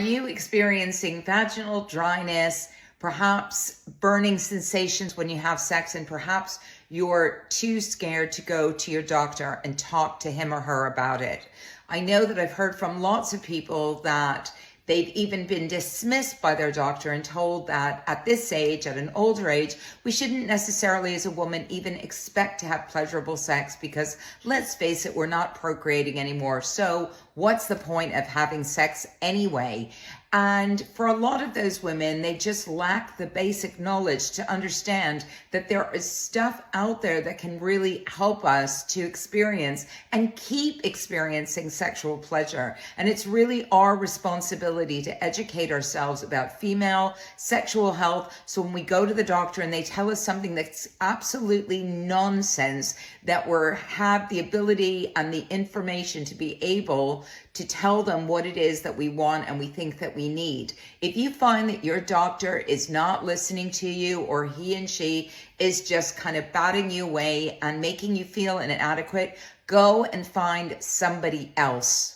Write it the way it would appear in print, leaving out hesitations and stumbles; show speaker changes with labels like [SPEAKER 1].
[SPEAKER 1] Are you experiencing vaginal dryness, perhaps burning sensations when you have sex, and perhaps you're too scared to go to your doctor and talk to him or her about it? I know that I've heard from lots of people that they've even been dismissed by their doctor and told that at this age, at an older age, we shouldn't necessarily as a woman even expect to have pleasurable sex because, let's face it, we're not procreating anymore. So what's the point of having sex anyway? And for a lot of those women, they just lack the basic knowledge to understand that there is stuff out there that can really help us to experience and keep experiencing sexual pleasure. And it's really our responsibility to educate ourselves about female sexual health. So when we go to the doctor and they tell us something that's absolutely nonsense, that we have the ability and the information to be able to tell them what it is that we want and we think that we need. If you find that your doctor is not listening to you, or he and she is just kind of batting you away and making you feel inadequate, go and find somebody else.